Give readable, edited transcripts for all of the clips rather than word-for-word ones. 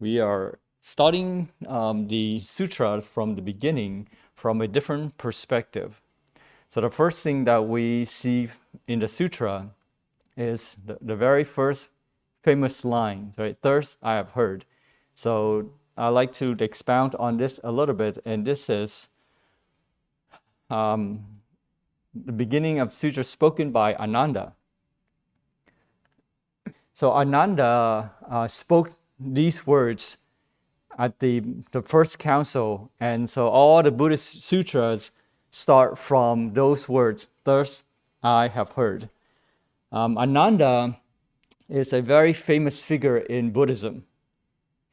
We are studying the sutra from the beginning from a different perspective. So the first thing that we see in the sutra is the very first famous line, right? Thirst I have heard. So I'd like to expound on this a little bit, and this is the beginning of sutra spoken by Ananda. So Ananda spoke these words at the first council, and so all the Buddhist sutras start from those words, thus I have heard. Ananda is a very famous figure in Buddhism.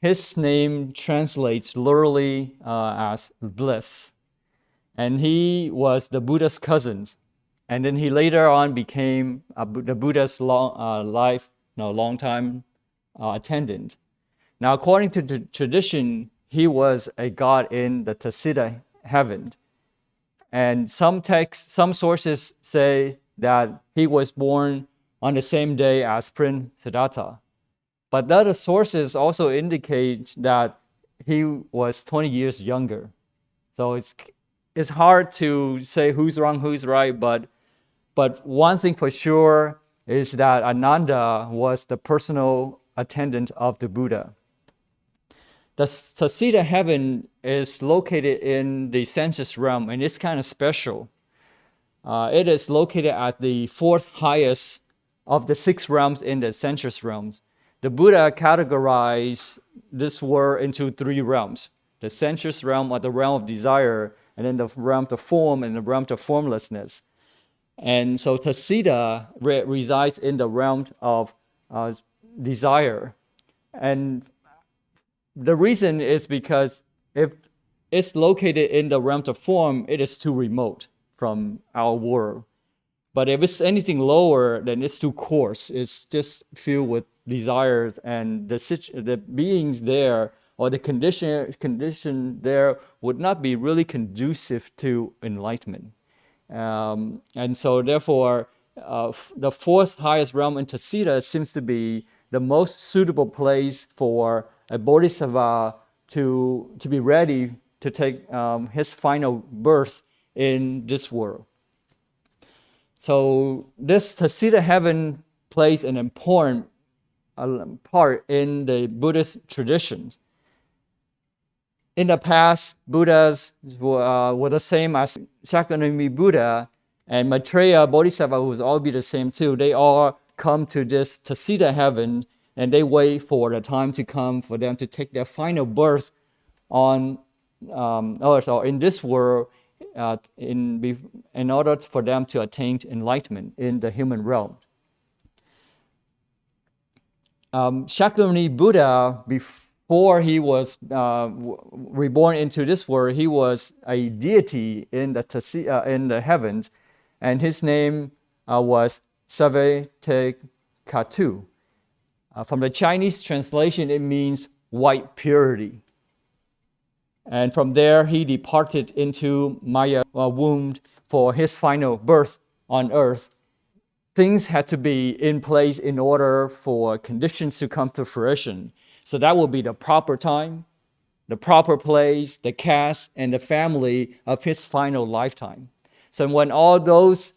His name translates literally as bliss, and he was the Buddha's cousin, and then he later on became the Buddha's long-time attendant. Now, according to the tradition, he was a god in the Tasita heaven. And some sources say that he was born on the same day as Prince Siddhartha. But other sources also indicate that he was 20 years younger. So it's hard to say who's wrong, who's right, but one thing for sure is that Ananda was the personal attendant of the Buddha. The Tasita heaven is located in the sensuous realm, and it's kind of special. It is located at the fourth highest of the six realms in the sensuous realms. The Buddha categorized this world into three realms: the sensuous realm, or the realm of desire, and then the realm of form, and the realm of formlessness. And so Tasita resides in the realm of desire. And the reason is because if it's located in the realm of form, it is too remote from our world. But if it's anything lower, then it's too coarse. It's just filled with desires, and the beings there, or the condition there, would not be really conducive to enlightenment. And so therefore, the fourth highest realm in Tasita seems to be the most suitable place for a bodhisattva to be ready to take his final birth in this world. So this Tasita heaven plays an important part in the Buddhist traditions. In the past, Buddhas were the same as Shakyamuni Buddha and Maitreya Bodhisattva, who would all be the same too. They all come to this Tasita heaven, and they wait for the time to come for them to take their final birth on earth or in this world in order for them to attain enlightenment in the human realm. Shakyamuni Buddha, before he was reborn into this world, he was a deity in the heavens, and his name was Savatthekatu. From the Chinese translation, it means white purity. And from there, he departed into Maya womb for his final birth on earth. Things had to be in place in order for conditions to come to fruition. So that will be the proper time, the proper place, the caste, and the family of his final lifetime. So when all those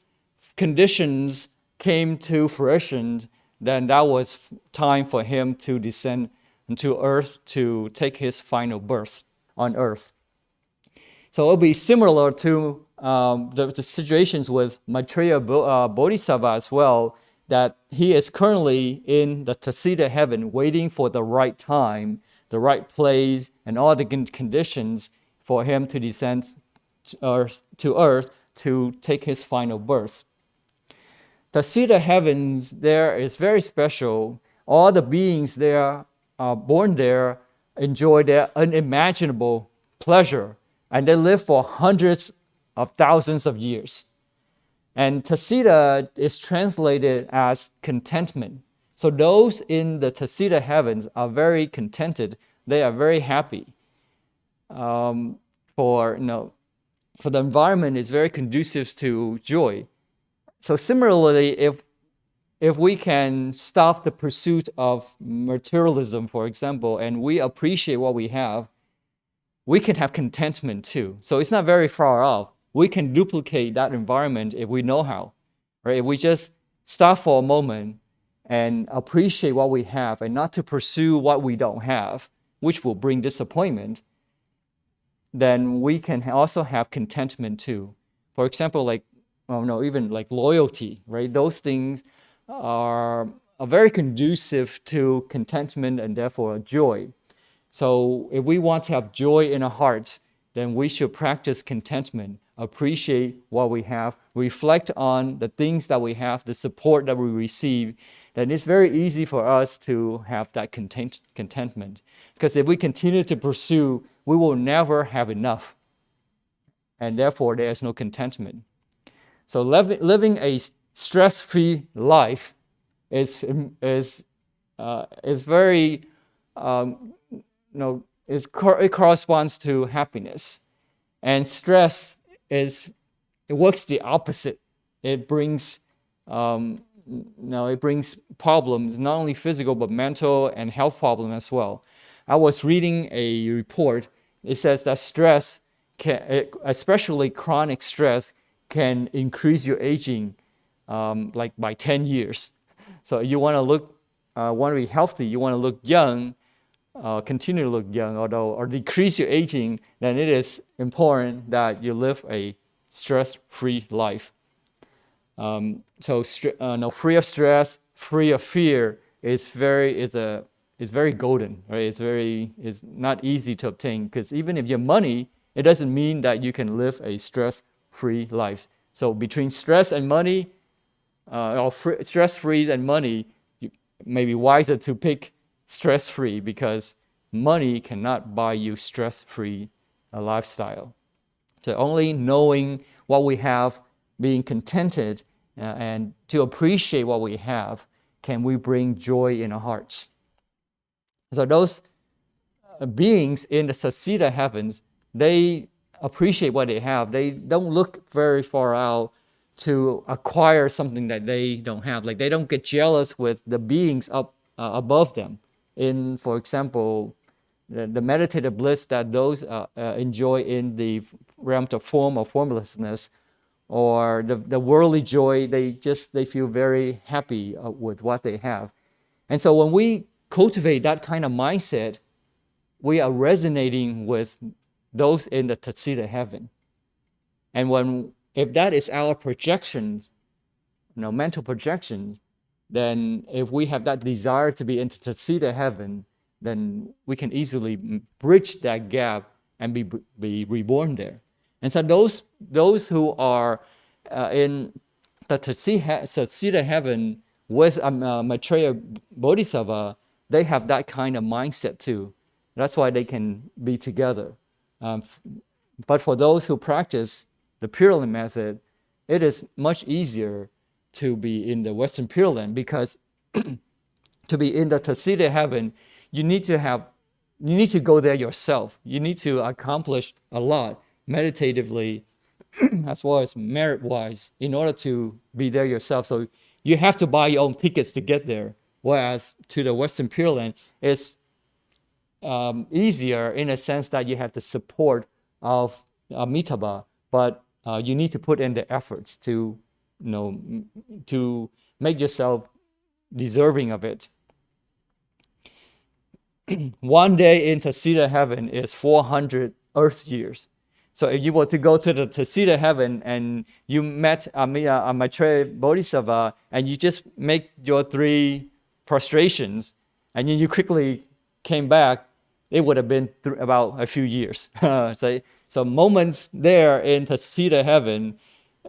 conditions came to fruition, then that was time for him to descend into earth to take his final birth on earth. So it'll be similar to the situations with Maitreya Bodhisattva as well, that he is currently in the Tasita heaven waiting for the right time, the right place, and all the conditions for him to descend to earth to take his final birth. Tasita heavens there is very special. All the beings there are born there, enjoy their unimaginable pleasure, and they live for hundreds of thousands of years. And Tasita is translated as contentment. So those in the Tasita heavens are very contented. They are very happy. For the environment is very conducive to joy. So similarly, if if we can stop the pursuit of materialism, for example, and we appreciate what we have, we can have contentment too. So it's not very far off. We can duplicate that environment if we know how, right? If we just stop for a moment and appreciate what we have and not to pursue what we don't have, which will bring disappointment, then we can also have contentment too. For example, like, even like loyalty, right? Those things are very conducive to contentment and therefore joy. So if we want to have joy in our hearts, then we should practice contentment, appreciate what we have, reflect on the things that we have, the support that we receive. Then it's very easy for us to have that contentment. Because if we continue to pursue, we will never have enough. And therefore, there is no contentment. So living a stress-free life is very, it corresponds to happiness. And stress it works the opposite. It brings problems, not only physical but mental and health problems as well. I was reading a report. It says that stress, especially chronic stress, can increase your aging like by 10 years. So you want to be healthy, you want to look young, continue to look young, or decrease your aging, then it is important that you live a stress-free life. Free of stress, free of fear is very golden, right? It's not easy to obtain, because even if you have money, it doesn't mean that you can live a stress-free life. So between stress and money, stress-free and money, it may be wiser to pick stress-free, because money cannot buy you stress-free lifestyle. So only knowing what we have, being contented, and to appreciate what we have, can we bring joy in our hearts. So those beings in the Sasita heavens, they appreciate what they have. They don't look very far out to acquire something that they don't have. Like, they don't get jealous with the beings up above them. In, for example, the meditative bliss that those enjoy in the realm of form or formlessness, or the worldly joy, they feel very happy with what they have. And so when we cultivate that kind of mindset, we are resonating with those in the Tatsita heaven. And if that is our projections, mental projections, then if we have that desire to be in Tatsita heaven, then we can easily bridge that gap and be reborn there. And so those who are in the Tatsita heaven with Maitreya Bodhisattva, they have that kind of mindset too. That's why they can be together. But for those who practice the Pure Land method, it is much easier to be in the Western Pure Land, because to be in the Tatsita heaven, you need to go there yourself. You need to accomplish a lot meditatively as well as merit-wise in order to be there yourself. So you have to buy your own tickets to get there. Whereas to the Western Pure Land, it's easier in a sense that you have the support of Amitabha, but you need to put in the efforts to make yourself deserving of it. One day in Tatsita heaven is 400 earth years. So if you were to go to the Tatsita heaven and you met Maitreya Bodhisattva and you just make your 3 prostrations and then you quickly came back, it would have been about a few years. So moments there in Tatsita heaven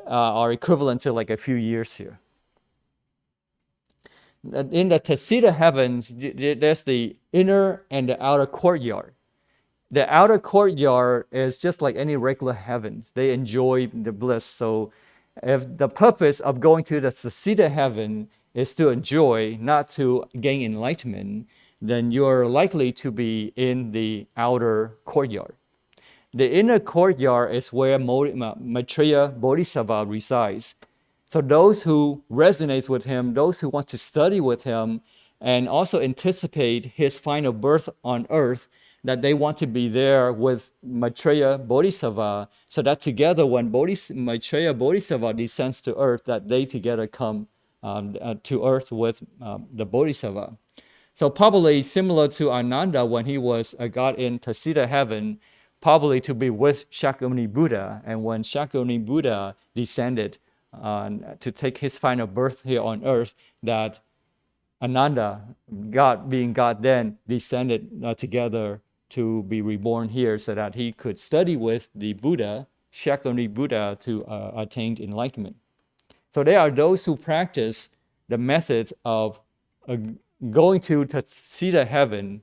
are equivalent to like a few years here. In the Tatsita heavens, there's the inner and the outer courtyard. The outer courtyard is just like any regular heavens. They enjoy the bliss. So if the purpose of going to the Tatsita heaven is to enjoy, not to gain enlightenment, then you're likely to be in the outer courtyard. The inner courtyard is where Maitreya Bodhisattva resides. So those who resonate with him, those who want to study with him, and also anticipate his final birth on earth, that they want to be there with Maitreya Bodhisattva, so that together when Maitreya Bodhisattva descends to earth, that they together come to earth with the Bodhisattva. So probably similar to Ananda when he was a god in Tasita heaven, probably to be with Shakyamuni Buddha. And when Shakyamuni Buddha descended to take his final birth here on earth, that Ananda, God being God then, descended together to be reborn here so that he could study with the Buddha, Shakyamuni Buddha, to attain enlightenment. So there are those who practice the method of going to Tasita heaven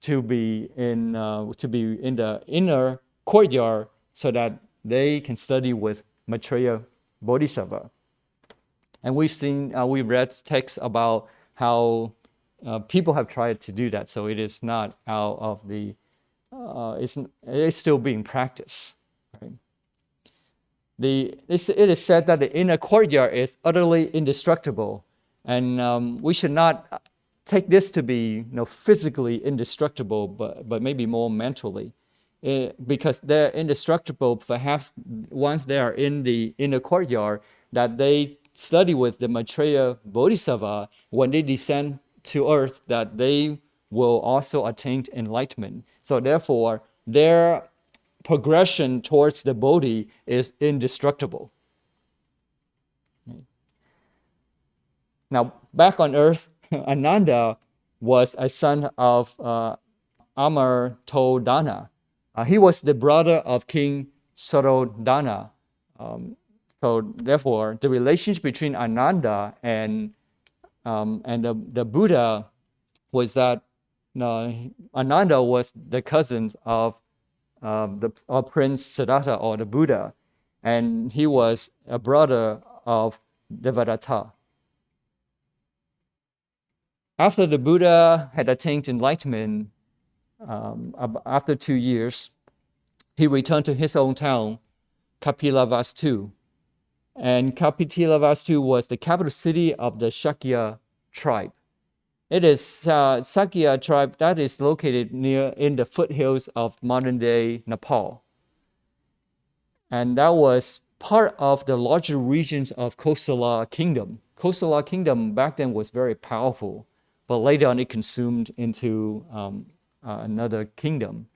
to be in the inner courtyard so that they can study with Maitreya Bodhisattva. And we've read texts about how people have tried to do that. So it is not out of the, it's still being practiced. Right? It is said that the inner courtyard is utterly indestructible. And we should not take this to be physically indestructible, but maybe more mentally. Because they're indestructible, perhaps once they are in the inner courtyard, that they study with the Maitreya Bodhisattva, when they descend to earth, that they will also attain enlightenment. So therefore, their progression towards the Bodhi is indestructible. Now, back on earth, Ananda was a son of Amartodana. He was the brother of King Surodana. So therefore, the relationship between Ananda and the Buddha was that Ananda was the cousin of Prince Siddhartha, or the Buddha, and he was a brother of Devadatta. After the Buddha had attained enlightenment, after 2 years, he returned to his own town, Kapilavastu. And Kapilavastu was the capital city of the Shakya tribe. It is Shakya tribe that is located in the foothills of modern-day Nepal. And that was part of the larger regions of Kosala kingdom. Kosala kingdom back then was very powerful, but later on it consumed into another kingdom.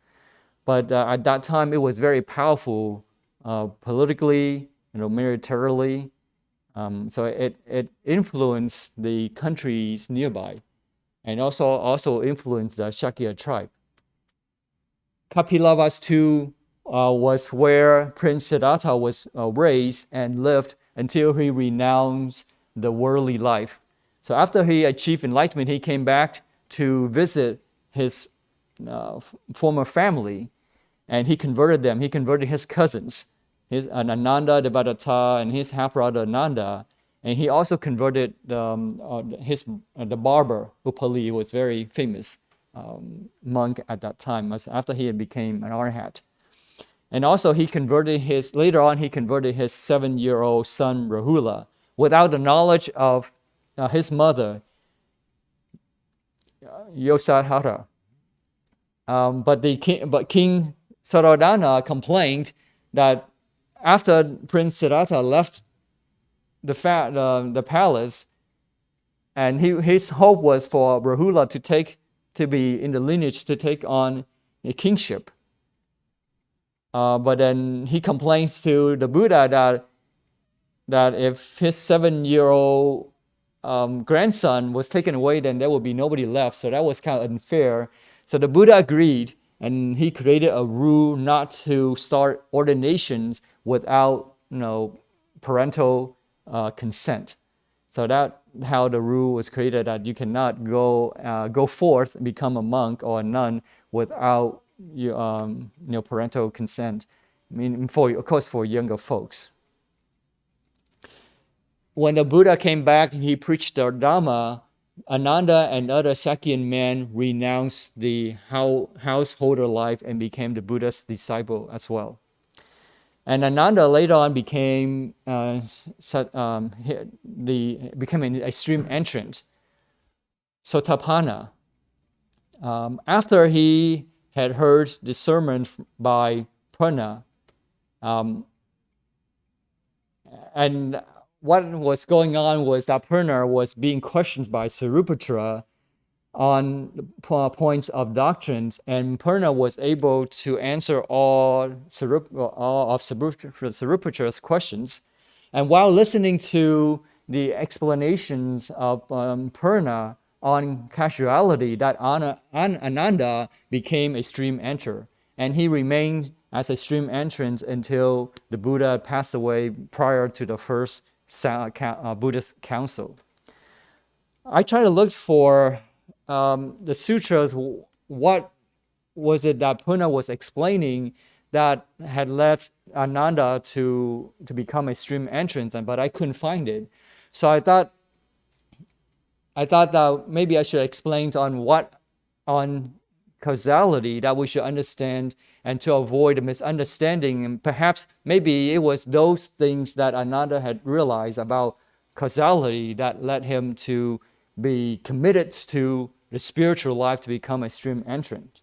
But at that time it was very powerful politically, militarily. So it influenced the countries nearby, and also influenced the Shakya tribe. Kapilavastu was where Prince Siddhartha was raised and lived until he renounced the worldly life. So after he achieved enlightenment, he came back to visit his former family, and he converted them. He converted his cousins, his Ananda Devadatta and his half-brother Ananda, and he also converted the barber Upali, who was very famous monk at that time, after he had became an arhat. And also later on he converted his 7-year-old son Rahula without the knowledge of his mother, Yosahara. But King Surodana complained that after Prince Siddhartha left the palace, and his hope was for Rahula to be in the lineage to take on a kingship. But then he complains to the Buddha that if his 7-year-old grandson was taken away, then there would be nobody left. So that was kind of unfair. So the Buddha agreed, and he created a rule not to start ordinations without parental consent. So that's how the rule was created, that you cannot go forth and become a monk or a nun without parental consent. I mean, of course, for younger folks. When the Buddha came back and he preached the Dhamma, Ananda and other Sakyan men renounced the householder life and became the Buddha's disciple as well. And Ananda later on became became an extreme entrant, Sotapanna. After he had heard the sermon by Purna, and what was going on was that Purna was being questioned by Sarupatra on points of doctrines, and Purna was able to answer all of Sarupatra's questions. And while listening to the explanations of Purna on causality, that Ananda became a stream enterer, and he remained as a stream entrant until the Buddha passed away prior to the first Buddhist council. I try to look for the sutras, what was it that Purna was explaining that had led Ananda to become a stream entrant, but I couldn't find it. So I thought that maybe I should explain on causality that we should understand, and to avoid a misunderstanding. And perhaps maybe it was those things that Ananda had realized about causality that led him to be committed to the spiritual life, to become a stream entrant.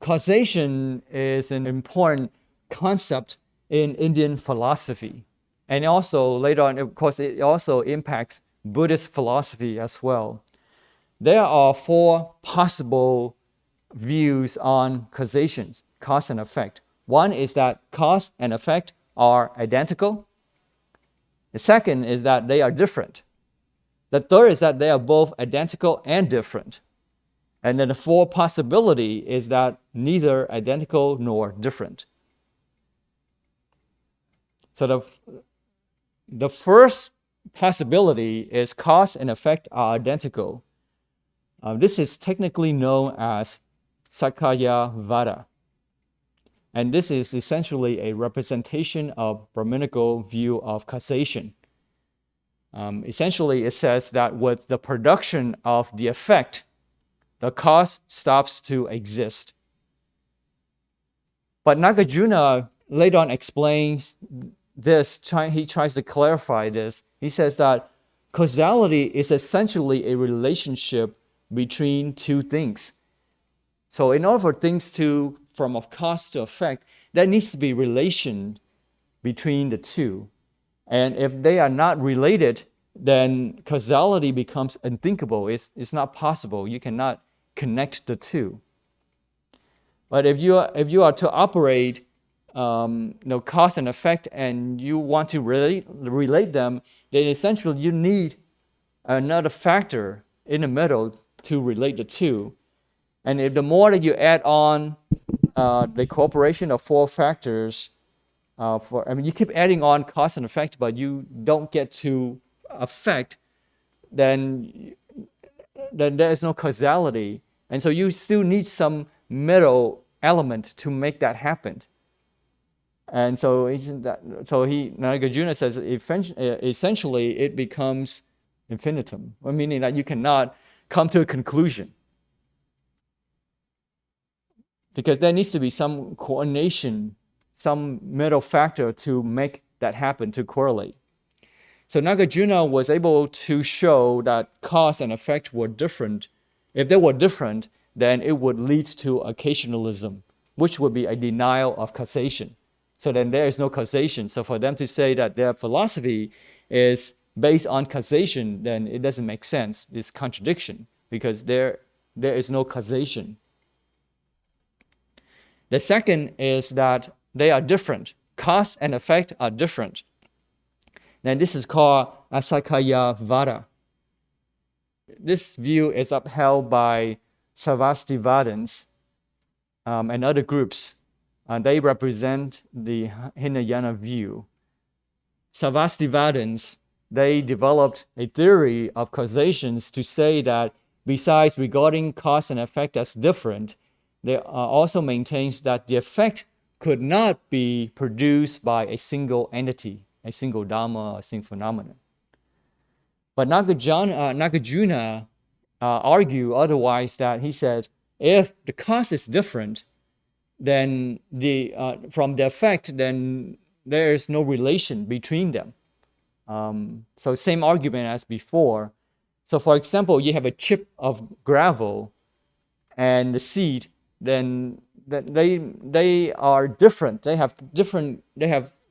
Causation is an important concept in Indian philosophy. And also later on, of course, it also impacts Buddhist philosophy as well. There are 4 possible views on causation, cause and effect. One is that cause and effect are identical. The second is that they are different. The third is that they are both identical and different. And then the 4th possibility is that neither identical nor different. So the first possibility is cause and effect are identical. This is technically known as Sakayavada. And this is essentially a representation of Brahminical view of causation. Essentially, it says that with the production of the effect, the cause stops to exist. But Nagarjuna later on explains this, he tries to clarify this. He says that causality is essentially a relationship between 2 things. So in order for things to, from a cause to effect, there needs to be relation between the 2. And if they are not related, then causality becomes unthinkable. It's not possible. You cannot connect the 2. But if you are to operate cause and effect, and you want to relate them, then essentially you need another factor in the middle to relate the 2. And if the more that you add on the cooperation of 4 factors, you keep adding on cause and effect, but you don't get to effect, then there is no causality. And so you still need some middle element to make that happen. And so Nagarjuna says essentially it becomes infinitum, meaning that you cannot come to a conclusion. Because there needs to be some coordination, some middle factor to make that happen, to correlate. So Nagarjuna was able to show that cause and effect were different. If they were different, then it would lead to occasionalism, which would be a denial of causation. So then there is no causation. So for them to say that their philosophy is based on causation, then it doesn't make sense. It's contradiction, because there is no causation. The second is that they are different. Cause and effect are different. And this is called Asakayavada. This view is upheld by Sarvastivadins and other groups. They represent the Hinayana view. Sarvastivadins, they developed a theory of causations to say that besides regarding cause and effect as different, they also maintains that the effect could not be produced by a single entity, a single dhamma, a single phenomenon. But Nagarjuna argued otherwise, that he said, if the cause is different, then from the effect, then there is no relation between them. So same argument as before. So for example, you have a chip of gravel and the seed, then they are different. They have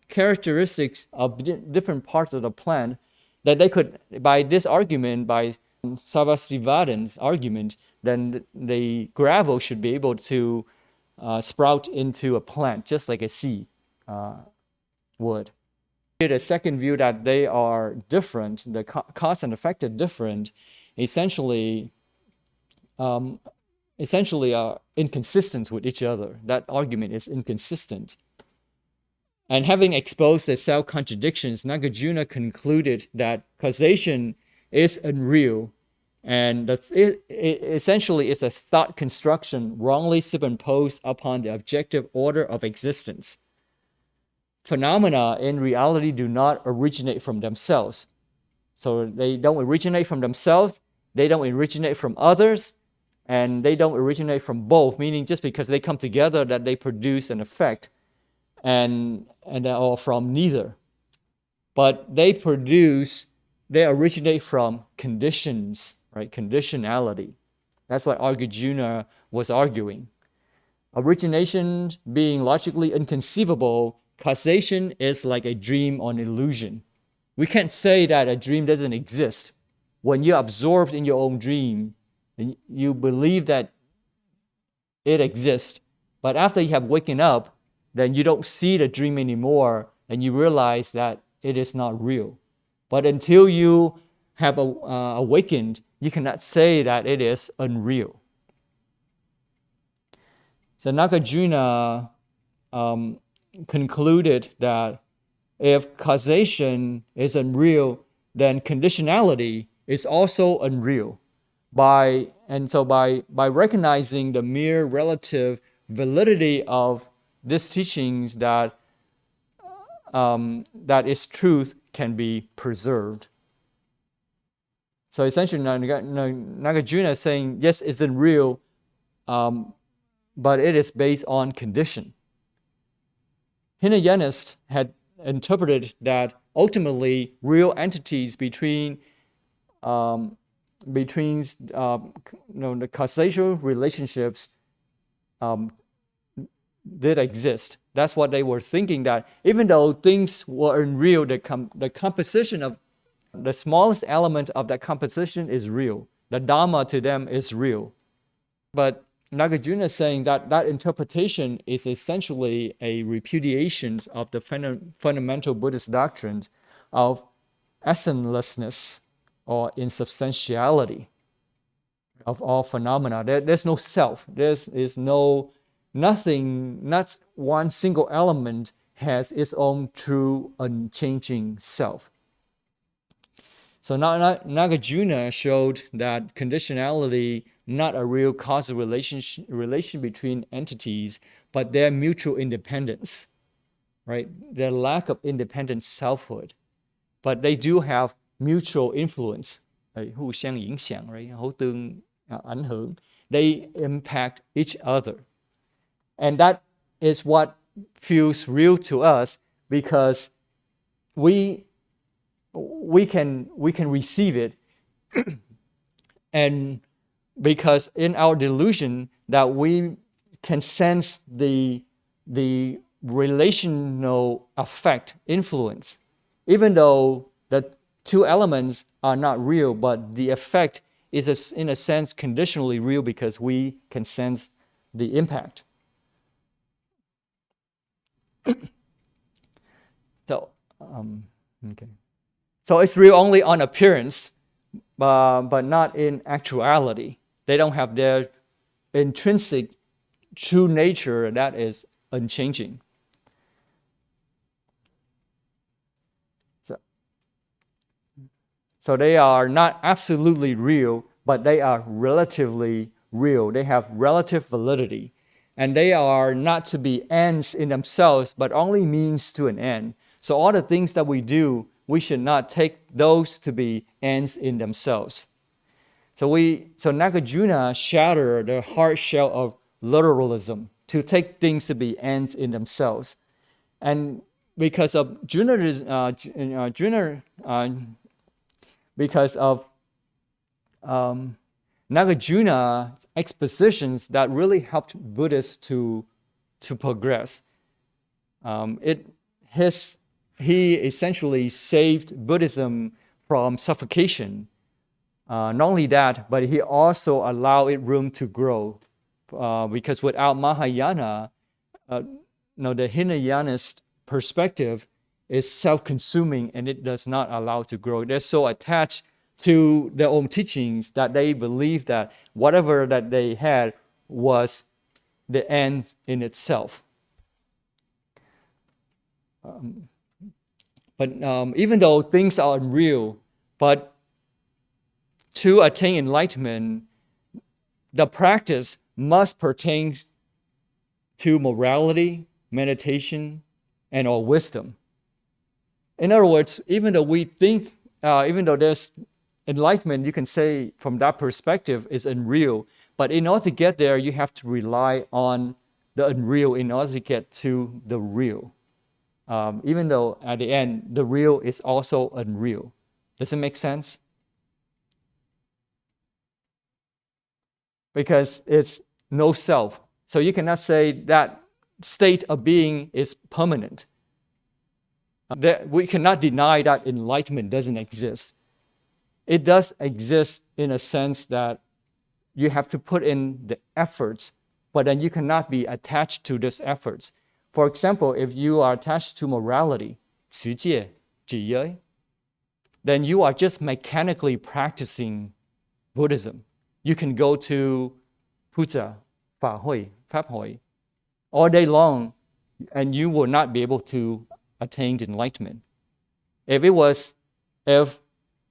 characteristics of different parts of the plant that they could, by this argument, by Sarvastivadin's argument, then the gravel should be able to sprout into a plant just like a seed would. The second view that they are different, the cause and effect are different, essentially are inconsistent with each other. That argument is inconsistent. And having exposed the self-contradictions, Nagarjuna concluded that causation is unreal, and it essentially is a thought construction wrongly superimposed upon the objective order of existence. Phenomena in reality do not originate from themselves. So they don't originate from themselves, they don't originate from others, and they don't originate from both, meaning just because they come together that they produce an effect, and or from neither. But they originate from conditions, right? Conditionality. That's what Arjuna was arguing. Origination being logically inconceivable, causation is like a dream or an illusion. We can't say that a dream doesn't exist. When you're absorbed in your own dream, you believe that it exists. But after you have waken up, then you don't see the dream anymore, and you realize that it is not real. But until you have awakened, you cannot say that it is unreal. So Nagarjuna concluded that if causation is unreal, then conditionality is also unreal. By recognizing the mere relative validity of these teachings, that its truth can be preserved. So essentially, Nagarjuna is saying, yes, it's unreal, but it is based on condition. Hinayanists had interpreted that ultimately real entities between the causal relationships did exist. That's what they were thinking, that even though things were unreal, the composition of the smallest element of that composition is real. The Dhamma to them is real. But Nagarjuna is saying that that interpretation is essentially a repudiation of the fundamental Buddhist doctrines of essencelessness or insubstantiality of all phenomena. There's no self. There's no nothing, not one single element has its own true unchanging self. So Nagarjuna showed that conditionality, not a real causal relation between entities, but their mutual independence, right? Their lack of independent selfhood. But they do have mutual influence, 互相影响, right? 互tương ảnh hưởng. They impact each other. And that is what feels real to us, because we can receive it, and because in our delusion that we can sense the relational effect, influence, even though the two elements are not real, but the effect is in a sense conditionally real because we can sense the impact. So it's real only on appearance, but not in actuality. They don't have their intrinsic true nature that is unchanging. So they are not absolutely real, but they are relatively real. They have relative validity. And they are not to be ends in themselves, but only means to an end. So all the things that we do, we should not take those to be ends in themselves. So Nagarjuna shattered the hard shell of literalism to take things to be ends in themselves. And because of because of Nagarjuna's expositions that really helped Buddhists to progress. He essentially saved Buddhism from suffocation. Not only that, but he also allowed it room to grow. Because without Mahayana, the Hinayanist perspective is self-consuming and it does not allow it to grow. They're so attached to their own teachings that they believe that whatever that they had was the end in itself. But even though things are unreal, but to attain enlightenment, the practice must pertain to morality, meditation, and or wisdom. In other words, even though we think, even though there's enlightenment, you can say from that perspective is unreal, but in order to get there, you have to rely on the unreal in order to get to the real. Even though at the end, the real is also unreal. Does it make sense? Because it's no self. So you cannot say that state of being is permanent. We cannot deny that enlightenment doesn't exist. It does exist in a sense that you have to put in the efforts, but then you cannot be attached to those efforts. For example, if you are attached to morality, 持戒, 止giới, then you are just mechanically practicing Buddhism. You can go to puja, 法會, 法會, all day long, and you will not be able to attain enlightenment. If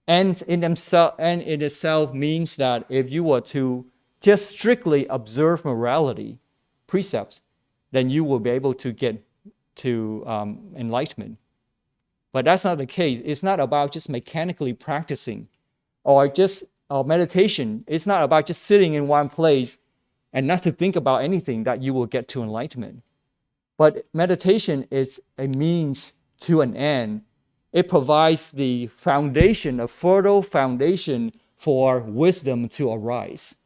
end in itself means that if you were to just strictly observe morality, precepts, then you will be able to get to enlightenment. But that's not the case. It's not about just mechanically practicing or just meditation. It's not about just sitting in one place and not to think about anything that you will get to enlightenment. But meditation is a means to an end. It provides the foundation, a fertile foundation for wisdom to arise.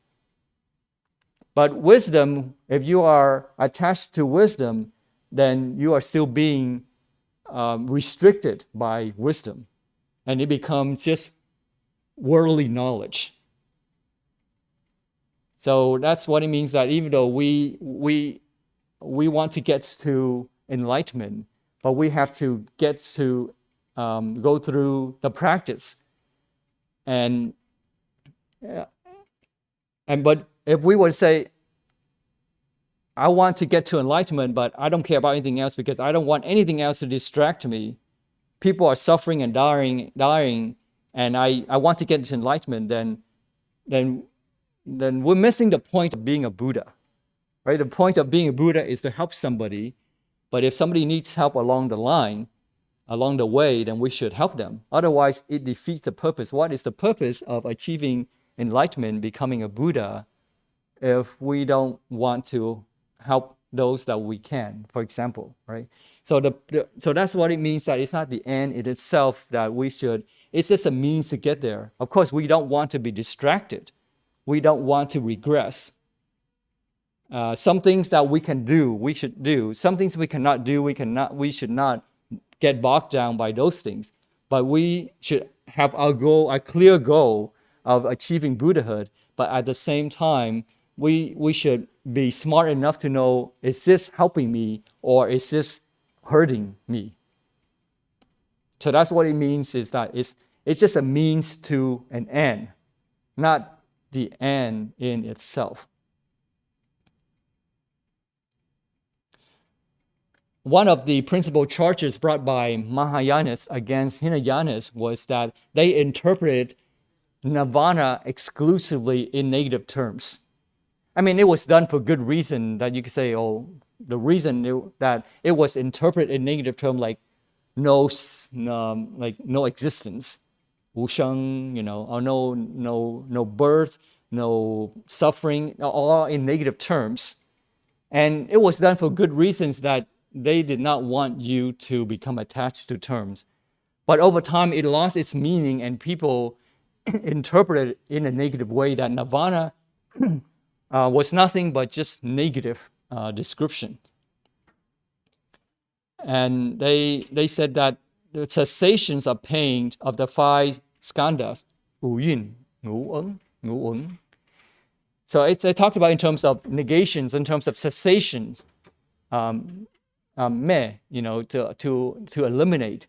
But wisdom, if you are attached to wisdom, then you are still being restricted by wisdom. And it becomes just worldly knowledge. So that's what it means that even though we want to get to enlightenment, but we have to get to go through the practice. But if we would say, I want to get to enlightenment, but I don't care about anything else because I don't want anything else to distract me. People are suffering and dying, and I want to get to enlightenment, then we're missing the point of being a Buddha. Right? The point of being a Buddha is to help somebody, but if somebody needs help along the way, then we should help them. Otherwise, it defeats the purpose. What is the purpose of achieving enlightenment, becoming a Buddha, if we don't want to help those that we can, for example, right? So so that's what it means, that it's not the end in itself that we should, it's just a means to get there. Of course, we don't want to be distracted. We don't want to regress. Some things that we can do, we should do. Some things we cannot do, we should not get bogged down by those things. But we should have our goal, a clear goal of achieving Buddhahood. But at the same time, we should be smart enough to know, is this helping me or is this hurting me? So that's what it means, is that it's just a means to an end, not the end in itself. One of the principal charges brought by Mahayanists against Hinayanists was that they interpreted nirvana exclusively in negative terms. I mean, it was done for good reason, that you could say, oh, the reason that it was interpreted in negative terms, like no existence, 无生, or no birth, no suffering, all in negative terms. And it was done for good reasons, that they did not want you to become attached to terms. But over time, it lost its meaning, and people interpreted it in a negative way, that nirvana was nothing but just negative description. And they said that the cessations of pain of the five skandhas, wu yin, wu eng, wu eng. So they talked about in terms of negations, in terms of cessations, me, to eliminate.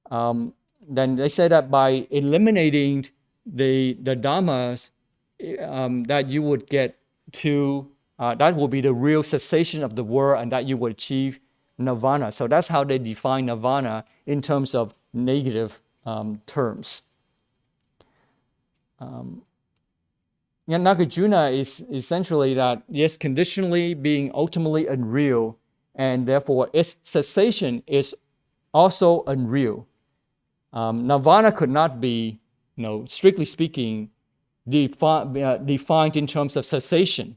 Then they say that by eliminating the dhammas, that you would get to, that will be the real cessation of the world, and that you would achieve nirvana. So that's how they define nirvana in terms of negative terms. Nagarjuna is essentially that, yes, conditionally being ultimately unreal, and therefore its cessation is also unreal. Nirvana could not be, strictly speaking, defined in terms of cessation,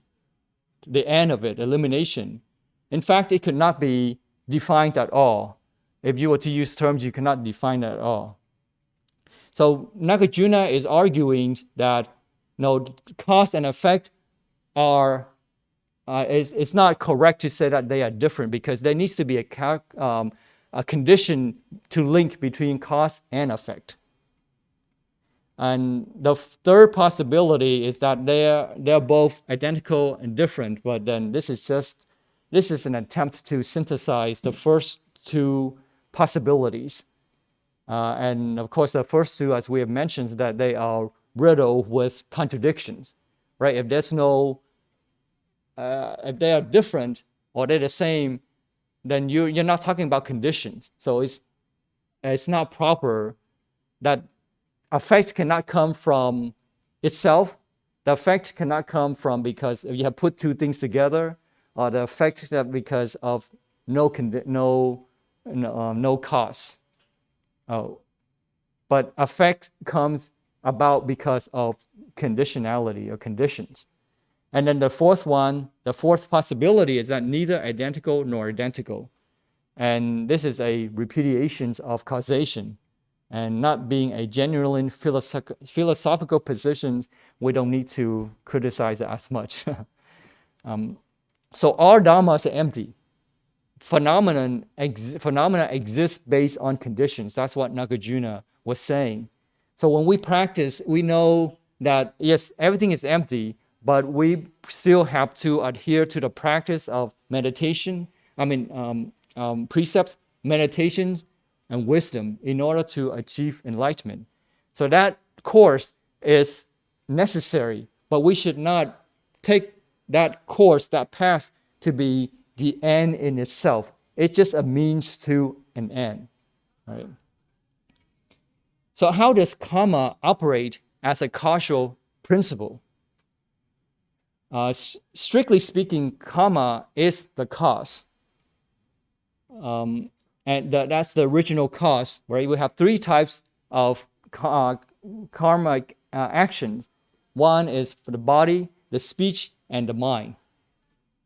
the end of it, elimination. In fact, it could not be defined at all. If you were to use terms, you cannot define it at all. So Nagarjuna is arguing that cause and effect it's not correct to say that they are different, because there needs to be a condition to link between cause and effect. And the third possibility is that they're both identical and different, but then this is an attempt to synthesize the first two possibilities. And of course, the first two, as we have mentioned, that they are riddled with contradictions, right? If there's no, if they are different or they're the same, then you're not talking about conditions. So it's not proper that effect cannot come from itself. The effect cannot come from because you have put two things together, or the effect that because of no cause. But effect comes about because of conditionality or conditions. And then the fourth possibility is that neither identical nor identical. And this is a repudiation of causation. And not being a genuine philosophical position, we don't need to criticize it as much. So all dhammas are empty. Phenomena exist based on conditions. That's what Nagarjuna was saying. So when we practice, we know that, yes, everything is empty, but we still have to adhere to the practice of meditation, precepts, meditations, and wisdom in order to achieve enlightenment. So that course is necessary, but we should not take that course, that path, to be the end in itself. It's just a means to an end. Right? So how does karma operate as a causal principle? Strictly speaking, karma is the cause. And that's the original cause, right? We have three types of karmic actions. One is for the body, the speech, and the mind.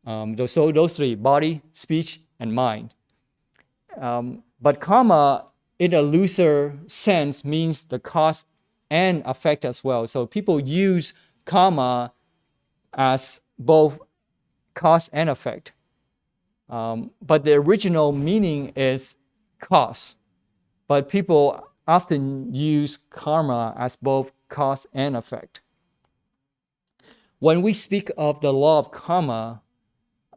So those three, body, speech, and mind. But karma, in a looser sense, means the cause and effect as well. So people use karma as both cause and effect. But the original meaning is cause. But people often use karma as both cause and effect. When we speak of the law of karma,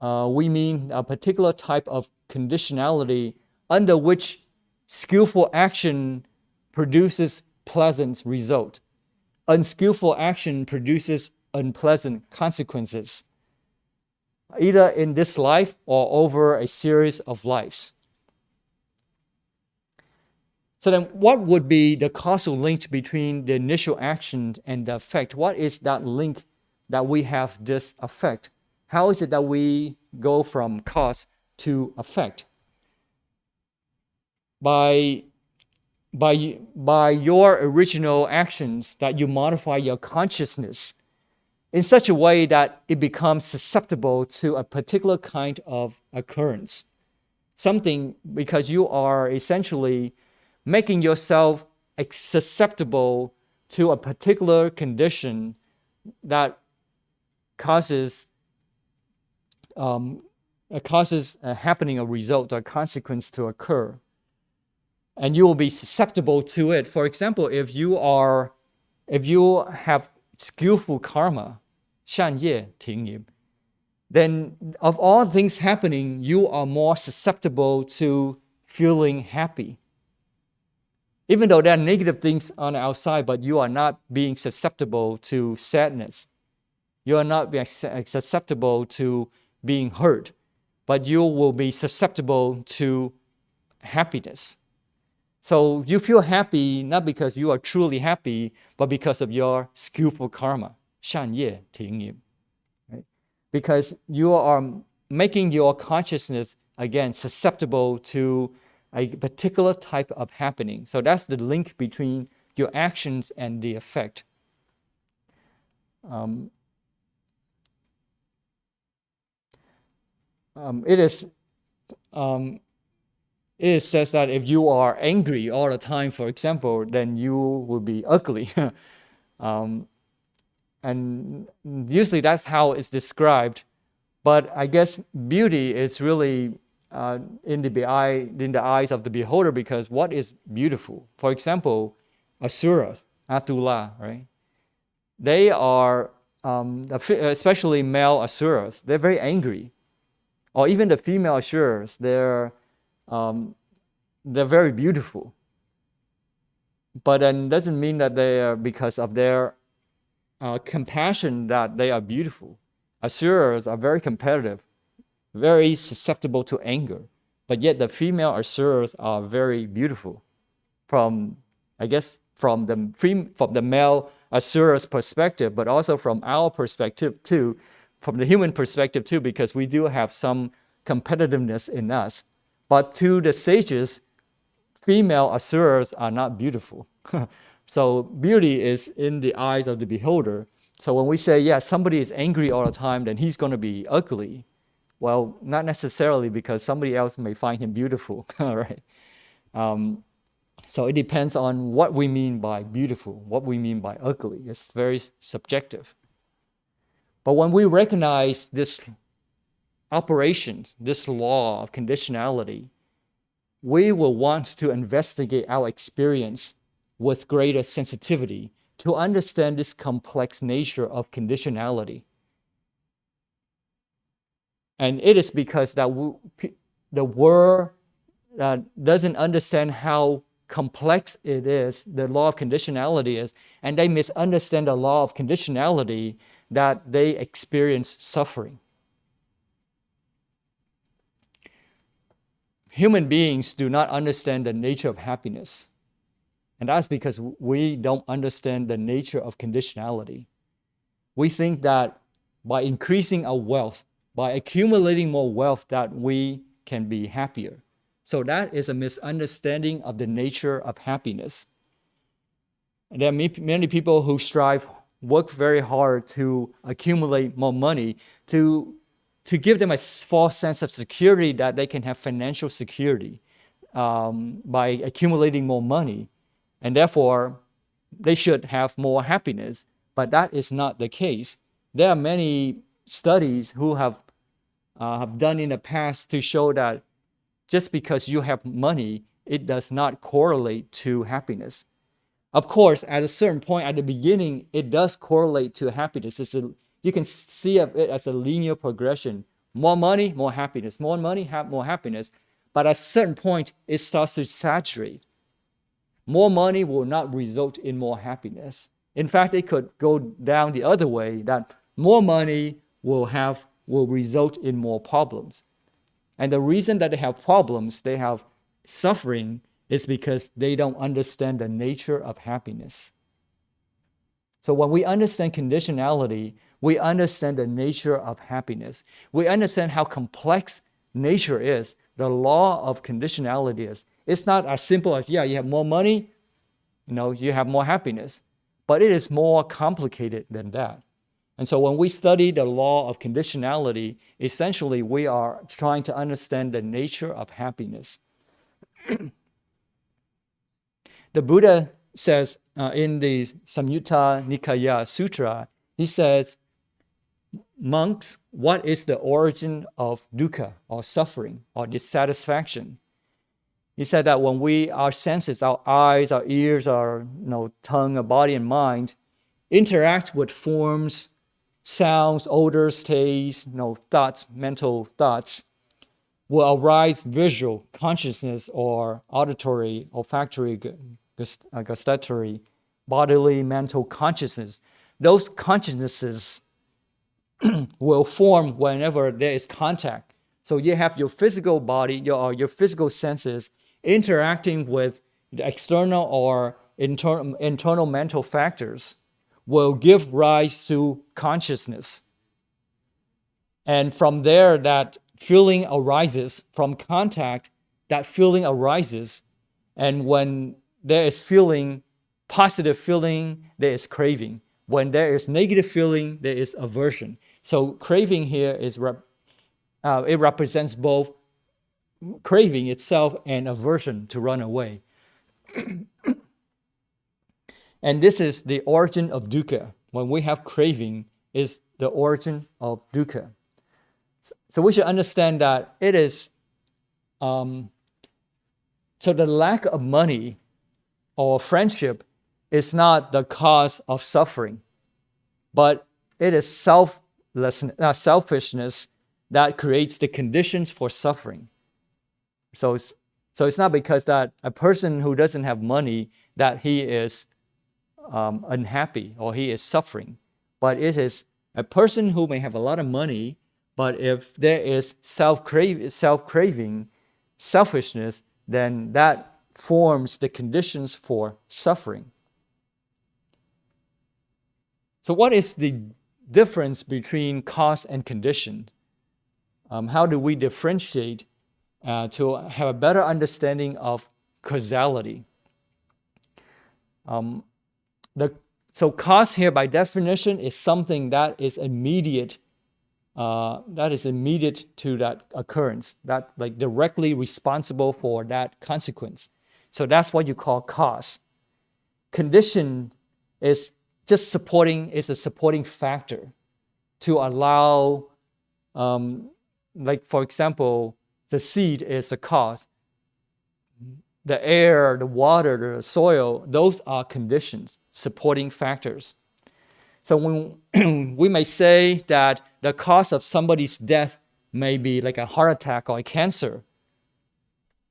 we mean a particular type of conditionality under which skillful action produces pleasant result. Unskillful action produces unpleasant consequences, either in this life or over a series of lives. So then what would be the causal link between the initial action and the effect? What is that link that we have this effect? How is it that we go from cause to effect? By your original actions, that you modify your consciousness, in such a way that it becomes susceptible to a particular kind of occurrence. Something because you are essentially making yourself susceptible to a particular condition that causes a happening, a result, or a consequence to occur. And you will be susceptible to it. For example, if you have skillful karma, 善业停业, then of all things happening, you are more susceptible to feeling happy. Even though there are negative things on the outside, but you are not being susceptible to sadness. You are not being susceptible to being hurt, but you will be susceptible to happiness. So you feel happy not because you are truly happy, but because of your skillful karma, 善业停业. Right? Because you are making your consciousness, again, susceptible to a particular type of happening. So that's the link between your actions and the effect. It says that if you are angry all the time, for example, then you will be ugly. And usually that's how it's described. But I guess beauty is really in the eyes of the beholder, because what is beautiful? For example, asuras, atula, right? They are, especially male asuras, they're very angry. Or even the female asuras, they're very beautiful. But then doesn't mean that they are, because of their compassion, that they are beautiful. Asuras are very competitive, very susceptible to anger. But yet the female asuras are very beautiful from the male asura's perspective, but also from our perspective too, from the human perspective too, because we do have some competitiveness in us. But to the sages, female asuras are not beautiful. So beauty is in the eyes of the beholder. So when we say, yeah, somebody is angry all the time, then he's going to be ugly. Well, not necessarily, because somebody else may find him beautiful, right? So it depends on what we mean by beautiful, what we mean by ugly. It's very subjective. But when we recognize this operations, this law of conditionality, we will want to investigate our experience with greater sensitivity to understand this complex nature of conditionality. And it is because that the world doesn't understand how complex it is, the law of conditionality is, and they misunderstand the law of conditionality, that they experience suffering. Human beings do not understand the nature of happiness. And that's because we don't understand the nature of conditionality. We think that by increasing our wealth, by accumulating more wealth, that we can be happier. So that is a misunderstanding of the nature of happiness. And there are many people who work very hard to accumulate more money, to give them a false sense of security that they can have financial security by accumulating more money. And therefore, they should have more happiness. But that is not the case. There are many studies who have done in the past to show that just because you have money, it does not correlate to happiness. Of course, at a certain point at the beginning, it does correlate to happiness. You can see it as a linear progression. More money, more happiness. More money, more happiness. But at a certain point, it starts to saturate. More money will not result in more happiness. In fact, it could go down the other way, that more money will result in more problems. And the reason that they have problems, they have suffering, is because they don't understand the nature of happiness. So when we understand conditionality, we understand the nature of happiness. We understand how complex nature is, the law of conditionality is. It's not as simple as, yeah, you have more money, you have more happiness. But it is more complicated than that. And so when we study the law of conditionality, essentially we are trying to understand the nature of happiness. The Buddha says in the Samyutta Nikaya Sutra, he says, monks, what is the origin of dukkha or suffering or dissatisfaction? He said that when our senses, our eyes, our ears, our tongue, our body and mind interact with forms, sounds, odors, tastes, thoughts, mental thoughts, will arise visual consciousness or auditory, olfactory, gustatory, bodily, mental consciousness. Those consciousnesses will form whenever there is contact. So you have your physical body, your physical senses interacting with the external or internal mental factors will give rise to consciousness. And from there, that feeling arises. From contact, that feeling arises. And when there is feeling, positive feeling, there is craving. When there is negative feeling, there is aversion. So craving here is it represents both craving itself and aversion to run away. And this is the origin of dukkha. When we have craving, is the origin of dukkha. So we should understand that it is, so the lack of money or friendship is not the cause of suffering, but it is selfishness that creates the conditions for suffering. So it's not because that a person who doesn't have money that he is unhappy or he is suffering, but it is a person who may have a lot of money, but if there is self-craving, selfishness, then that forms the conditions for suffering. So what is the difference between cause and condition? How do we differentiate to have a better understanding of causality? So cause here, by definition, is something that is immediate to that occurrence, that like directly responsible for that consequence. So that's what you call cause. Condition is just is a supporting factor to allow, like for example, the seed is the cause. The air, the water, the soil, those are conditions, supporting factors. So when we may say that the cause of somebody's death may be like a heart attack or a cancer,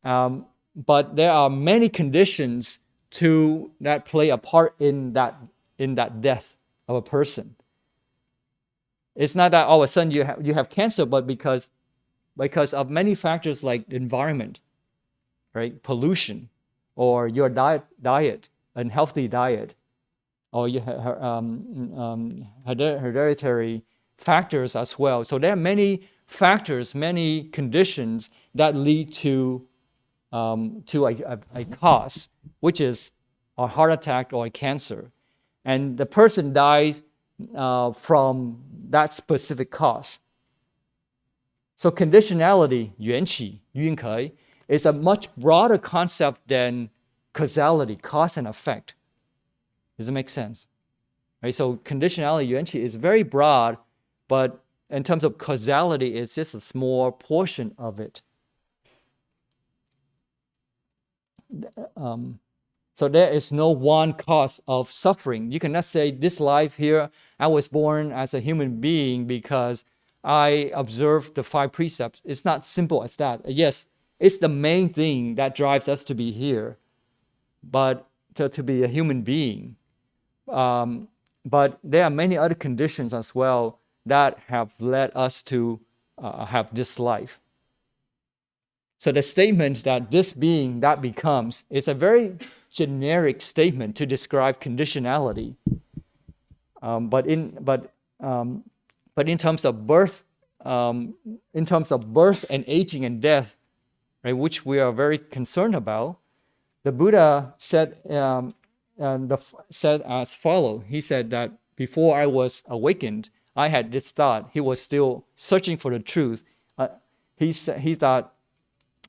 but there are many conditions that play a part in that death of a person. It's not that all of a sudden you have cancer, but because of many factors like environment, right, pollution, or your diet, unhealthy diet, or you hereditary factors as well. So there are many factors, many conditions that lead to a cause, which is a heart attack or a cancer. And the person dies from that specific cause. So conditionality, 缘起, 缘起, is a much broader concept than causality, cause and effect. Does it make sense? Right? So conditionality, 缘起, is very broad, but in terms of causality, it's just a small portion of it. So there is no one cause of suffering. You cannot say this life here, I was born as a human being because I observed the 5 precepts. It's not simple as that. Yes, it's the main thing that drives us to be here, but to be a human being. But there are many other conditions as well that have led us to have this life. So the statement that this being, that becomes, is a very generic statement to describe conditionality. But in terms of birth, and aging and death, right, which we are very concerned about, the Buddha said as follows. He said that before I was awakened, I had this thought. He was still searching for the truth. He thought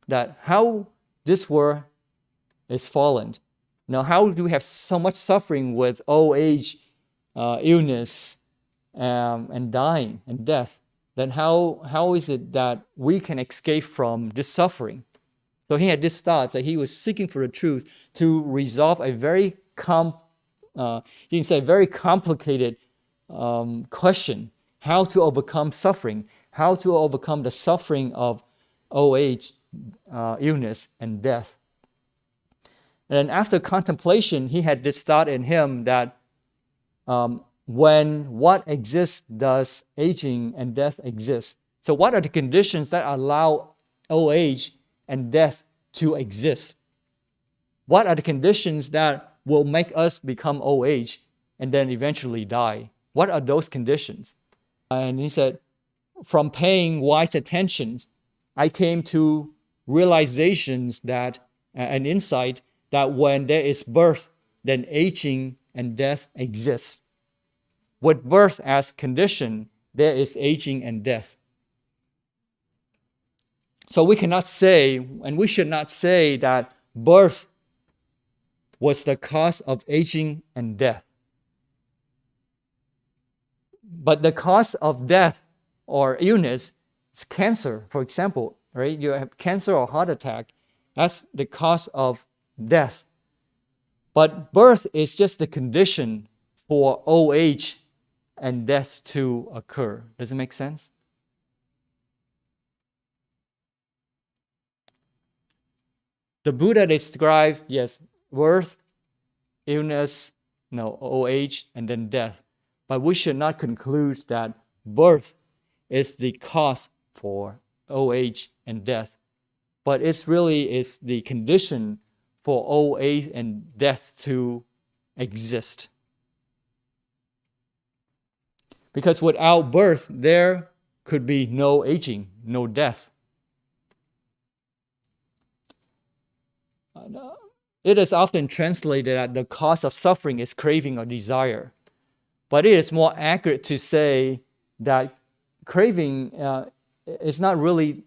that how this world is fallen. Now, how do we have so much suffering with old age, illness, and dying and death? Then how is it that we can escape from this suffering? So he had this thought that he was seeking for the truth to resolve a very very complicated question: how to overcome suffering, how to overcome the suffering of old age, illness, and death. And after contemplation, he had this thought in him that when what exists, does aging and death exist? So what are the conditions that allow old age and death to exist? What are the conditions that will make us become old age and then eventually die? What are those conditions? And he said, from paying wise attention, I came to realizations that, an insight that when there is birth, then aging and death exists. With birth as condition, there is aging and death. So we cannot say, and we should not say, that birth was the cause of aging and death. But the cause of death or illness is cancer, for example, right? You have cancer or heart attack, that's the cause of death. But birth is just the condition for old age and death to occur. Does it make sense? The Buddha described, yes, birth, illness, old age, and then death. But we should not conclude that birth is the cause for old age and death. But it really is the condition for old age and death to exist. Because without birth, there could be no aging, no death. It is often translated that the cause of suffering is craving or desire. But it is more accurate to say that craving is not really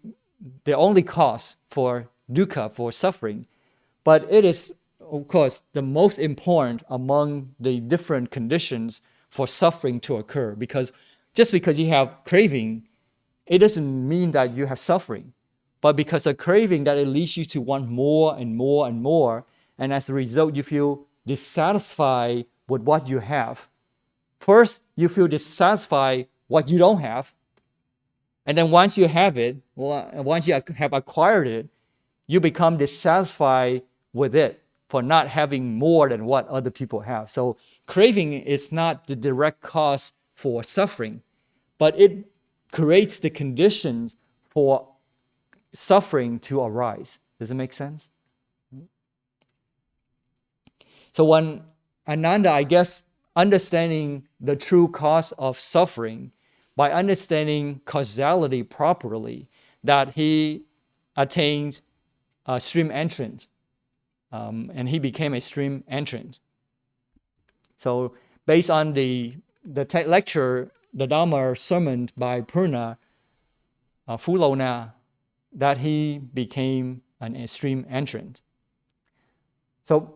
the only cause for dukkha, for suffering. But it is, of course, the most important among the different conditions for suffering to occur. Because just because you have craving, it doesn't mean that you have suffering. But because of craving, that it leads you to want more and more and more. And as a result, you feel dissatisfied with what you have. First, you feel dissatisfied what you don't have. And then once you have it, once you have acquired it, you become dissatisfied with it for not having more than what other people have. So craving is not the direct cause for suffering, but it creates the conditions for suffering to arise. Does it make sense? So when Ananda, I guess, understanding the true cause of suffering, by understanding causality properly, that he attained a stream entrant, and he became a stream entrant. So based on the lecture, the Dharma sermon by Purna Fulona, that he became an stream entrant. So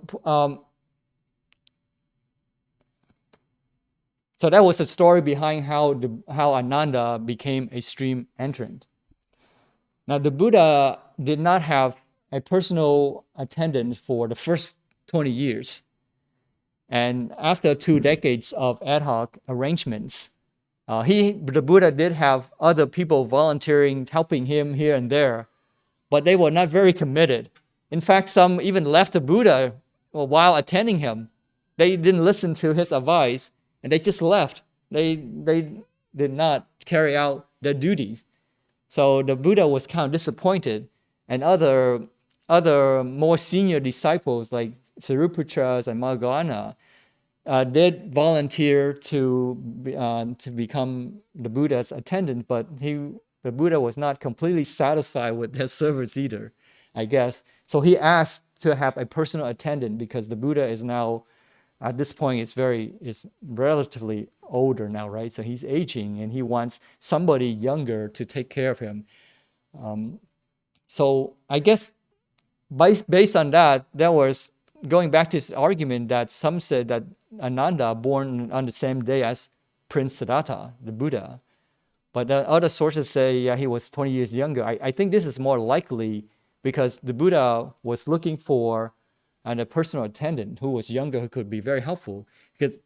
that was the story behind how Ananda became a stream entrant. Now, the Buddha did not have a personal attendant for the first 20 years. And after 2 decades of ad hoc arrangements, the Buddha did have other people volunteering, helping him here and there, but they were not very committed. In fact, some even left the Buddha while attending him. They didn't listen to his advice, and they just left. They did not carry out their duties. So the Buddha was kind of disappointed, and other more senior disciples like Sariputras and Moggallana did volunteer to become the Buddha's attendant, but the Buddha was not completely satisfied with their service either, I guess. So he asked to have a personal attendant because the Buddha is now at this point is relatively older now, right? So he's aging and he wants somebody younger to take care of him. So I guess based on that, there was going back to his argument that some said that Ananda born on the same day as Prince Siddhartha, the Buddha. But other sources say, yeah, he was 20 years younger. I think this is more likely because the Buddha was looking for a personal attendant who was younger, who could be very helpful. Because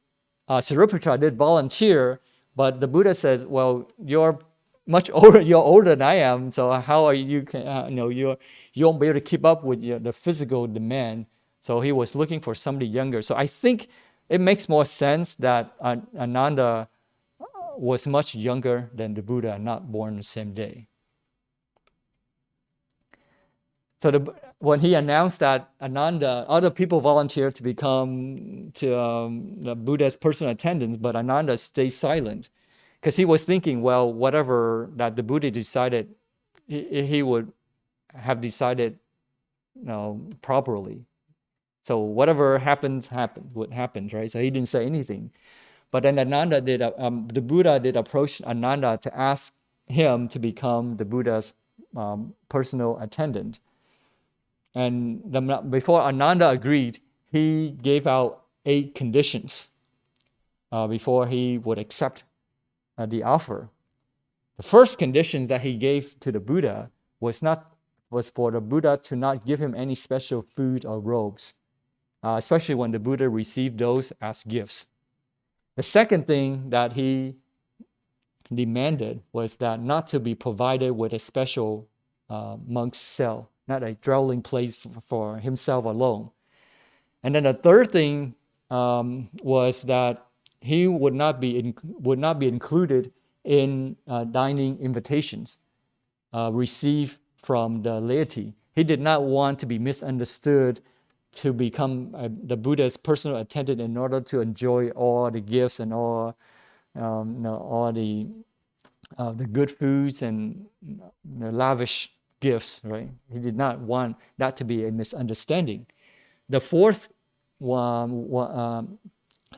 Sariputta did volunteer, but the Buddha says, well, you're much older, you're older than I am, so how are you, you won't be able to keep up with the physical demand. So he was looking for somebody younger. So I think it makes more sense that Ananda was much younger than the Buddha, not born the same day. So when he announced that Ananda, other people volunteered to become the Buddha's personal attendants, but Ananda stayed silent because he was thinking, well, whatever that the Buddha decided, he would have decided, properly. So whatever happens, what happens, right? So he didn't say anything. But then the Buddha did approach Ananda to ask him to become the Buddha's personal attendant. And before Ananda agreed, he gave out 8 conditions before he would accept the offer. The first condition that he gave to the Buddha was for the Buddha to not give him any special food or robes, especially when the Buddha received those as gifts. The second thing that he demanded was that not to be provided with a special monk's cell, not a dwelling place for himself alone. And then the third thing was that he would not be included in dining invitations received from the laity. He did not want to be misunderstood to become the Buddha's personal attendant in order to enjoy all the gifts and all the good foods and the lavish gifts, right? He did not want that to be a misunderstanding. The fourth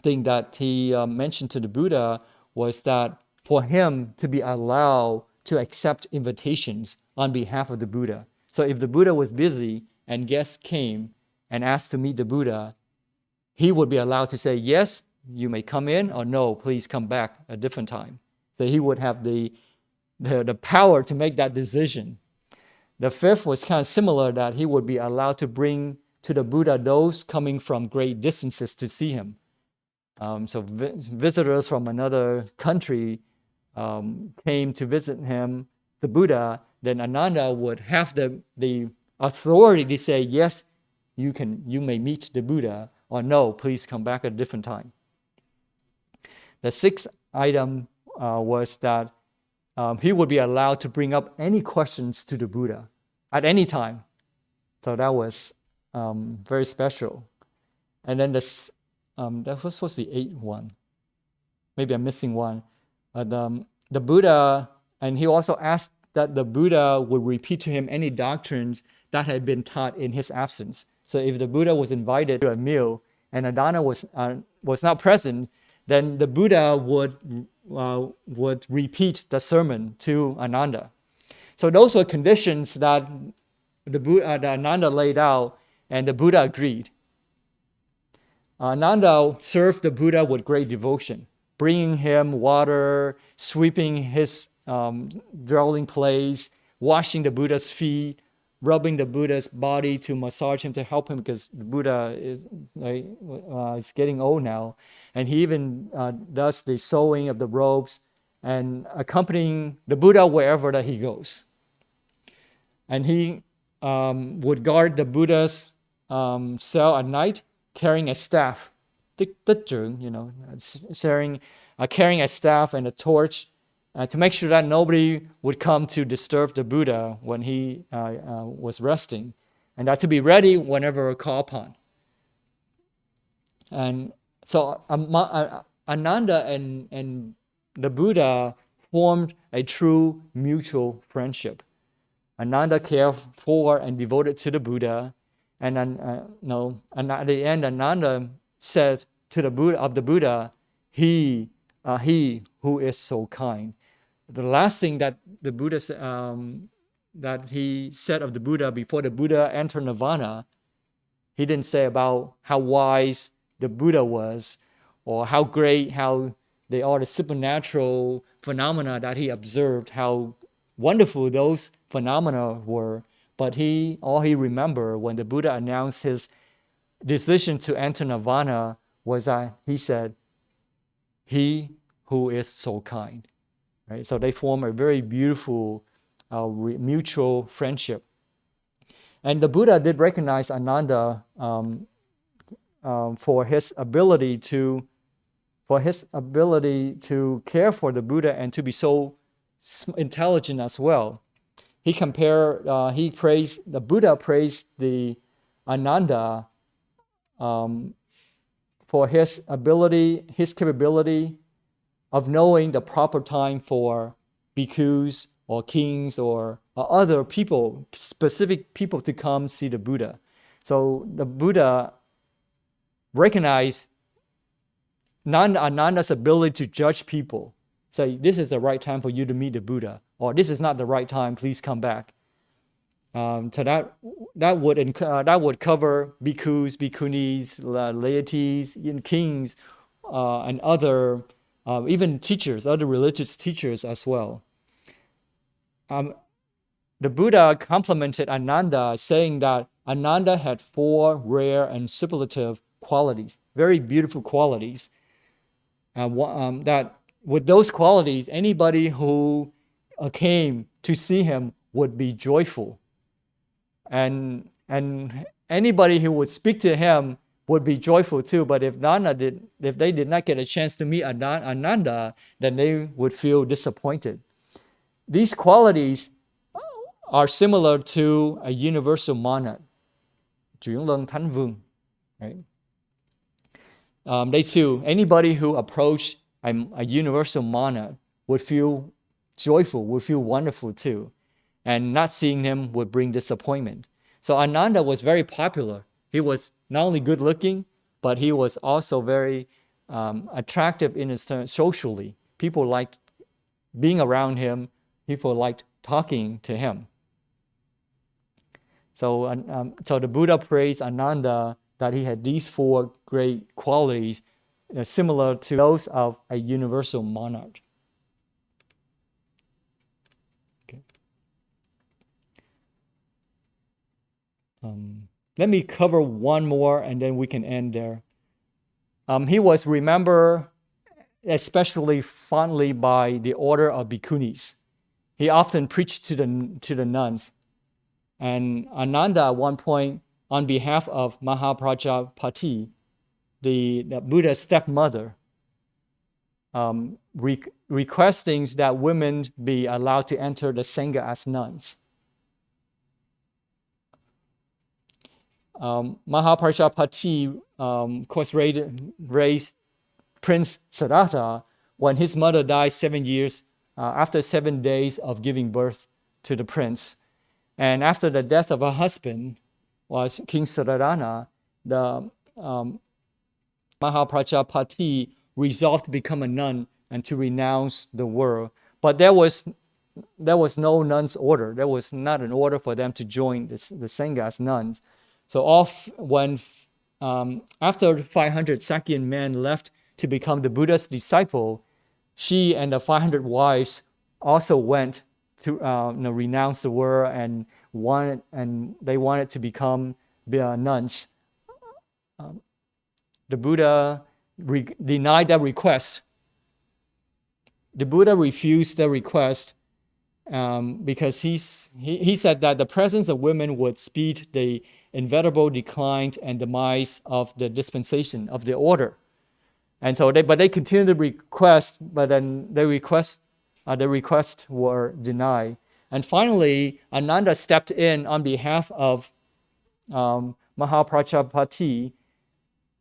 thing that he mentioned to the Buddha was that for him to be allowed to accept invitations on behalf of the Buddha. So if the Buddha was busy and guests came and asked to meet the Buddha, he would be allowed to say, yes, you may come in, or no, please come back a different time. So he would have the power to make that decision. The fifth was kind of similar, that he would be allowed to bring to the Buddha those coming from great distances to see him. So visitors from another country came to visit him, the Buddha, then Ananda would have the authority to say, yes, you may meet the Buddha, or no, please come back at a different time. The sixth item was that he would be allowed to bring up any questions to the Buddha at any time. So that was very special. And then that was supposed to be 8-1. Maybe I'm missing one. The Buddha, and he also asked that the Buddha would repeat to him any doctrines that had been taught in his absence. So if the Buddha was invited to a meal and Ananda was not present, then the Buddha would repeat the sermon to Ananda. So those were conditions that that Ananda laid out, and the Buddha agreed. Ananda served the Buddha with great devotion, bringing him water, sweeping his dwelling place, washing the Buddha's feet, rubbing the Buddha's body to massage him, to help him, because the Buddha is getting old now. And he even does the sewing of the robes and accompanying the Buddha wherever that he goes. And he would guard the Buddha's cell at night, carrying a staff, carrying a staff and a torch to make sure that nobody would come to disturb the Buddha when he was resting, and that to be ready whenever called upon. And so Ananda and the Buddha formed a true mutual friendship. Ananda cared for and devoted to the Buddha, and at the end, Ananda said to the Buddha, he who is so kind. The last thing that the Buddha that he said of the Buddha before the Buddha entered nirvana, he didn't say about how wise the Buddha was, or how great, how they are the supernatural phenomena that he observed, how wonderful those phenomena were. But all he remembered when the Buddha announced his decision to enter nirvana was that he said, "He who is so kind." Right? So they form a very beautiful mutual friendship. And the Buddha did recognize Ananda for his ability to care for the Buddha and to be so intelligent as well. The Buddha praised the Ananda for his capability of knowing the proper time for bhikkhus or kings or other people, specific people to come see the Buddha. So the Buddha recognized Ananda's ability to judge people. Say, this is the right time for you to meet the Buddha, or this is not the right time, please come back. So that would cover bhikkhus, bhikkhunis, laities, even kings, and other even teachers, other religious teachers as well. The Buddha complimented Ananda, saying that Ananda had 4 rare and superlative qualities, very beautiful qualities. That with those qualities, anybody who came to see him would be joyful. And anybody who would speak to him would be joyful too. But if they did not get a chance to meet Ananda, then they would feel disappointed. These qualities are similar to a universal monarch, right? They too, anybody who approached a universal monarch would feel joyful, would feel wonderful too. And not seeing him would bring disappointment. So Ananda was very popular. He was not only good looking, but he was also very attractive in his turn socially. People liked being around him. People liked talking to him. So the Buddha praised Ananda that he had these 4 great qualities similar to those of a universal monarch. Okay. Let me cover one more and then we can end there. He was remembered especially fondly by the order of bhikkhunis. He often preached to the nuns. And Ananda at one point, on behalf of Mahaprajapati, the Buddha's stepmother, requesting that women be allowed to enter the Sangha as nuns. Mahaprajapati, of course, raised Prince Siddhartha when his mother died 7 years after 7 days of giving birth to the prince. And after the death of her husband, was King Sudarana, the Mahaprajapati resolved to become a nun and to renounce the world. But there was no nun's order. There was not an order for them to join the Sangha as nuns. So after 500 Sakyan men left to become the Buddha's disciple, she and the 500 wives also went to renounce the world and they wanted to become nuns. The Buddha denied that request. The Buddha refused the request because he said that the presence of women would speed the inevitable decline and demise of the dispensation of the order. And so they continued to request, but then the requests were denied. And finally, Ananda stepped in on behalf of Mahaprajapati,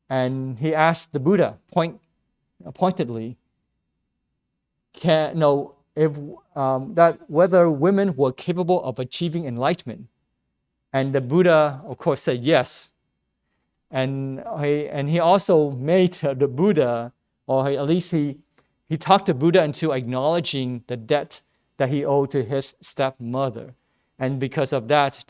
and he asked the Buddha pointedly, whether women were capable of achieving enlightenment. And the Buddha, of course, said yes. And he also made the Buddha, or at least he talked the Buddha into acknowledging the debt that he owed to his stepmother. And because of that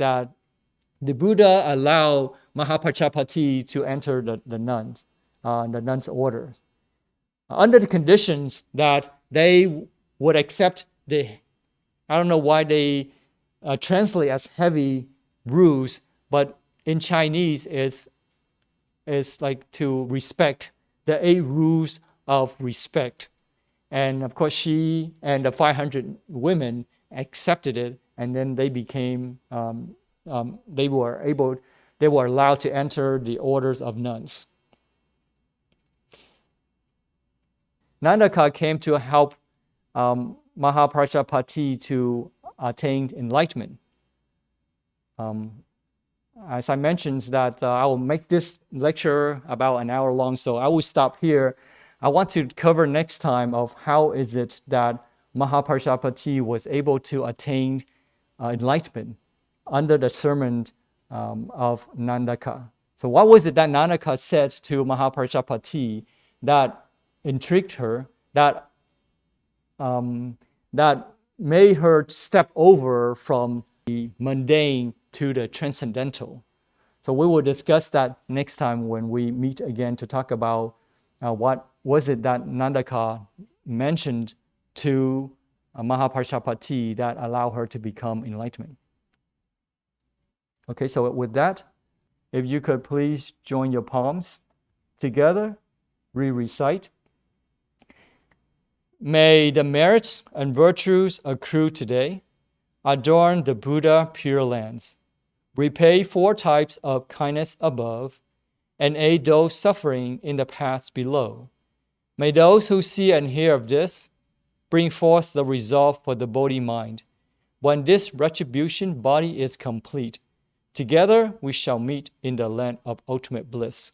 the Buddha allowed Mahaprajapati to enter the nuns order, under the conditions that they would accept I don't know why they translate as heavy rules, but in Chinese is like to respect the 8 rules of respect. And of course, she and the 500 women accepted it, and then they became, they were allowed to enter the orders of nuns. Nandaka came to help Mahaprajapati to attain enlightenment. As I mentioned that I will make this lecture about an hour long, so I will stop here. I want to cover next time of how is it that Mahaprajapati was able to attain enlightenment under the sermon of Nandaka. So what was it that Nandaka said to Mahaprajapati that intrigued her, that made her step over from the mundane to the transcendental? So we will discuss that next time when we meet again to talk about what was it that Nandaka mentioned to Mahaprajapati that allowed her to become enlightenment. Okay, so with that, if you could please join your palms together, recite. May the merits and virtues accrue today adorn the Buddha Pure Lands, repay 4 types of kindness above, and aid those suffering in the paths below. May those who see and hear of this bring forth the resolve for the Bodhi mind. When this retribution body is complete, together we shall meet in the land of ultimate bliss.